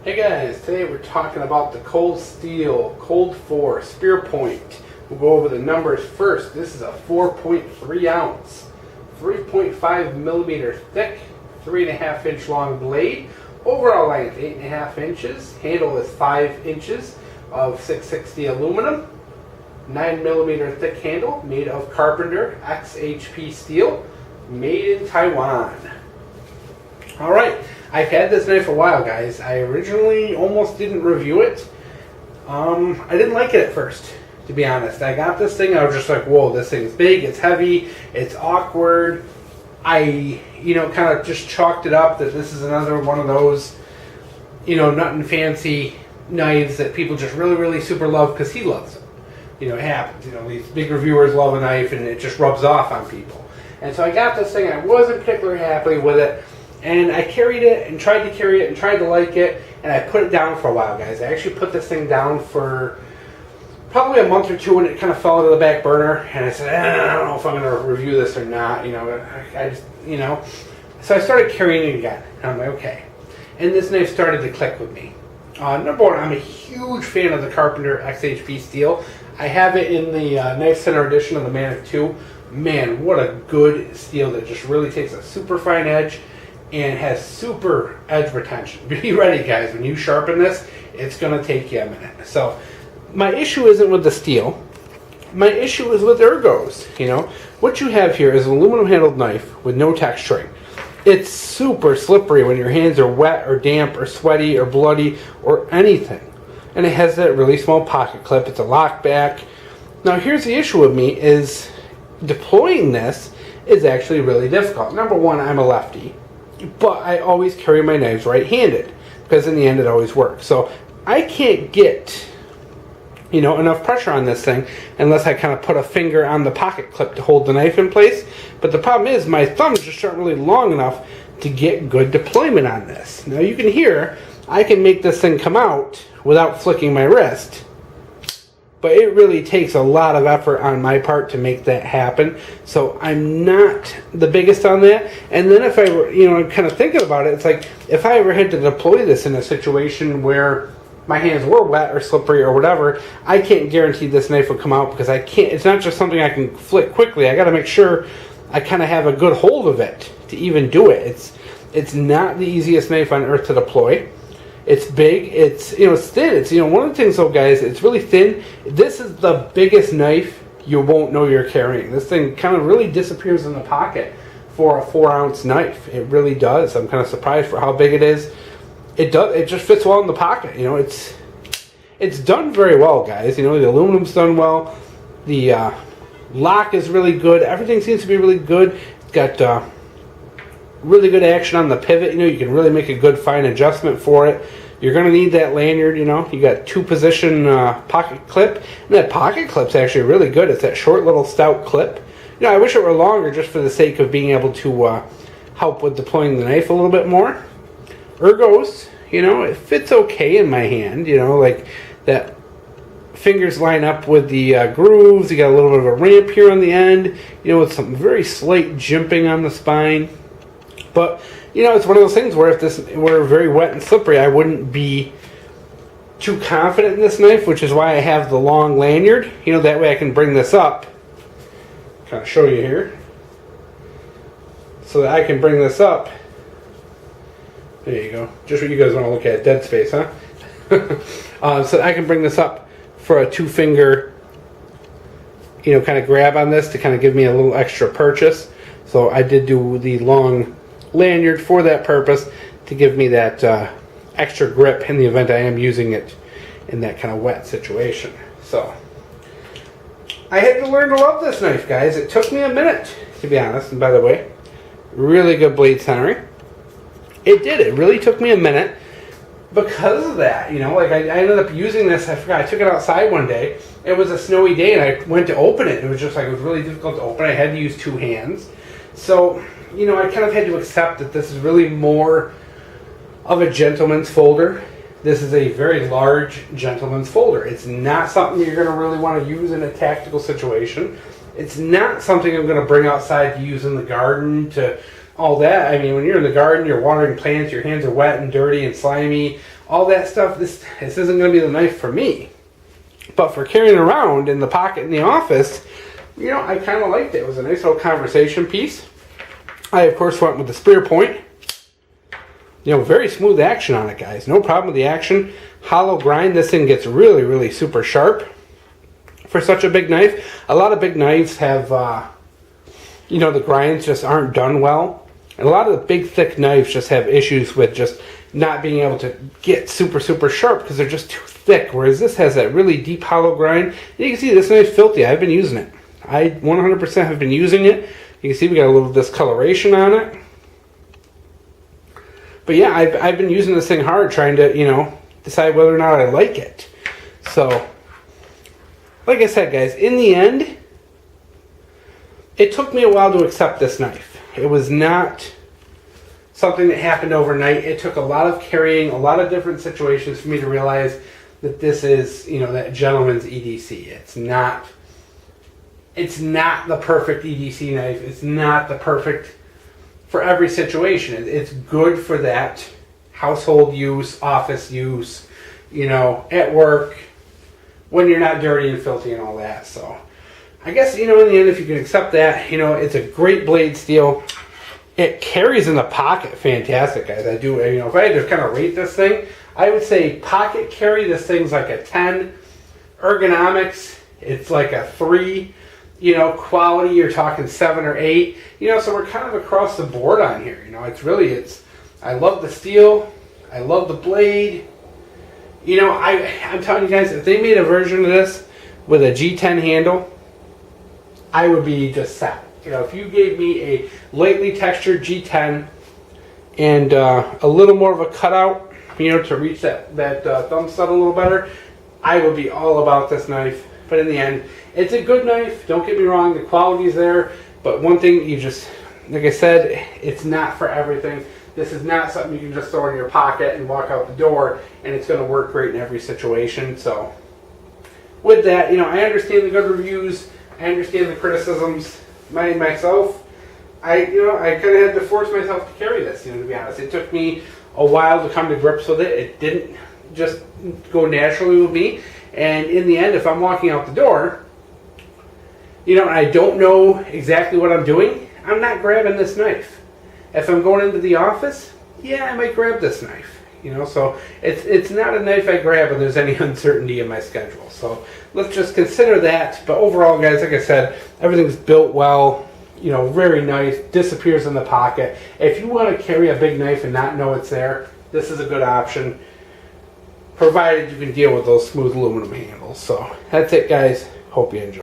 Hey guys, today we're talking about the Cold Steel Cold 4 Spear Point. We'll go over the numbers first. This is a 4.3 ounce, 3.5 millimeter thick, 3.5 inch long blade. Overall length 8.5 inches. Handle is 5 inches of 660 aluminum. 9 millimeter thick handle, made of Carpenter XHP steel, made in Taiwan. Alright, I've had this knife a while, guys. I originally almost didn't review it. I didn't like it at first, to be honest. I got this thing, I was just like, whoa, this thing's big, it's heavy, it's awkward. I, kind of just chalked it up that this is another one of those, nothing fancy knives that people just really, really super love because he loves them. It happens. These big reviewers love a knife and it just rubs off on people. And so I got this thing, I wasn't particularly happy with it. And I carried it and tried to carry it and tried to like it, and I put it down for a while, guys. I actually put this thing down for probably a month or two, and it kind of fell to the back burner. And I said, I don't know if I'm going to review this or not. So I started carrying it again. And I'm like, okay. And this knife started to click with me. Number one, I'm a huge fan of the Carpenter XHP steel. I have it in the Knife Center edition of the Manic 2. Man, what a good steel that just really takes a super fine edge and has super edge retention. Be ready, guys. When you sharpen this, it's going to take you a minute. So my issue isn't with the steel. My issue is with ergos. What you have here is an aluminum handled knife with no texturing. It's super slippery when your hands are wet or damp or sweaty or bloody or anything. And it has that really small pocket clip. It's a lock back. Now here's the issue with me is deploying this is actually really difficult. Number one, I'm a lefty. But I always carry my knives right-handed because in the end it always works. So I can't get, enough pressure on this thing unless I kind of put a finger on the pocket clip to hold the knife in place. But the problem is my thumbs just aren't really long enough to get good deployment on this. Now you can hear I can make this thing come out without flicking my wrist. But it really takes a lot of effort on my part to make that happen. So I'm not the biggest on that. And then if I were, I'm kind of thinking about it, it's like if I ever had to deploy this in a situation where my hands were wet or slippery or whatever, I can't guarantee this knife will come out because I can't. It's not just something I can flick quickly. I got to make sure I kind of have a good hold of it to even do it. It's not the easiest knife on earth to deploy. It's big, it's thin. It's one of the things though, guys, it's really thin. This is the biggest knife you won't know you're carrying. This thing kind of really disappears in the pocket for a 4-ounce knife. It really does. I'm kind of surprised for how big it is. It just fits well in the pocket. It's done very well, guys. The aluminum's done well. The lock is really good. Everything seems to be really good. It's got really good action on the pivot. You can really make a good fine adjustment for it. You're going to need that lanyard. You got 2-position pocket clip, and that pocket clip's actually really good. It's that short little stout clip. I wish it were longer just for the sake of being able to help with deploying the knife a little bit more. Ergos, it fits okay in my hand. Like that fingers line up with the grooves. You got a little bit of a ramp here on the end. With some very slight jimping on the spine. But, it's one of those things where if this were very wet and slippery, I wouldn't be too confident in this knife, which is why I have the long lanyard. That way I can bring this up. Kind of show you here. So that I can bring this up. There you go. Just what you guys want to look at. Dead space, huh? So that I can bring this up for a 2-finger, kind of grab on this to kind of give me a little extra purchase. So I did do the long lanyard for that purpose to give me that extra grip in the event I am using it in that kind of wet situation. So I had to learn to love this knife, guys. It took me a minute, to be honest. And by the way, really good blade centering. It did. It really took me a minute because of that. I ended up using this. I forgot. I took it outside one day. It was a snowy day, and I went to open it. It was just it was really difficult to open. I had to use 2 hands. So I kind of had to accept that this is really more of a gentleman's folder. This is a very large gentleman's folder. It's not something you're going to really want to use in a tactical situation. It's not something I'm going to bring outside to use in the garden to all that. I mean, when you're in the garden, you're watering plants, your hands are wet and dirty and slimy, all that stuff, this isn't going to be the knife for me. But for carrying around in the pocket in the office, you know, I kind of liked it. It was a nice little conversation piece. I, of course, went with the spear point. You know, very smooth action on it, guys. No problem with the action. Hollow grind. This thing gets really, really super sharp for such a big knife. A lot of big knives have, you know, the grinds just aren't done well. And a lot of the big, thick knives just have issues with just not being able to get super, super sharp because they're just too thick. Whereas this has that really deep hollow grind. And you can see this knife's filthy. I've been using it. I 100% have been using it. You can see we got a little discoloration on it. But yeah, I've been using this thing hard trying to, you know, decide whether or not I like it. So, like I said, guys, in the end, it took me a while to accept this knife. It was not something that happened overnight. It took a lot of carrying, a lot of different situations for me to realize that this is, you know, that gentleman's EDC. It's not the perfect EDC knife. It's not the perfect for every situation. It's good for that household use, office use, you know, at work, when you're not dirty and filthy and all that. So I guess, you know, in the end, if you can accept that, you know, it's a great blade steel. It carries in the pocket fantastic, guys. I do, you know, if I had to kind of rate this thing, I would say pocket carry, this thing's like a 10. Ergonomics, it's like a 3. You know, quality, you're talking 7 or 8. You know, so we're kind of across the board on here. You know, I love the steel. I love the blade. You know, I'm telling you guys, if they made a version of this with a G10 handle, I would be just set. You know, if you gave me a lightly textured G10 and a little more of a cutout, you know, to reach that thumb stud a little better, I would be all about this knife. But in the end, it's a good knife. Don't get me wrong, the quality's there. But one thing, you just, like I said, it's not for everything. This is not something you can just throw in your pocket and walk out the door and it's going to work great in every situation. So with that, you know, I understand the good reviews. I understand the criticisms. Myself, I kind of had to force myself to carry this, you know, to be honest. It took me a while to come to grips with it. It didn't just go naturally with me. And in the end, if I'm walking out the door, you know, and I don't know exactly what I'm doing, I'm not grabbing this knife. If I'm going into the office, yeah, I might grab this knife. You know, so it's not a knife I grab when there's any uncertainty in my schedule. So let's just consider that. But overall, guys, like I said, everything's built well. You know, very nice. Disappears in the pocket. If you want to carry a big knife and not know it's there, this is a good option, provided you can deal with those smooth aluminum handles. So that's it, guys. Hope you enjoy.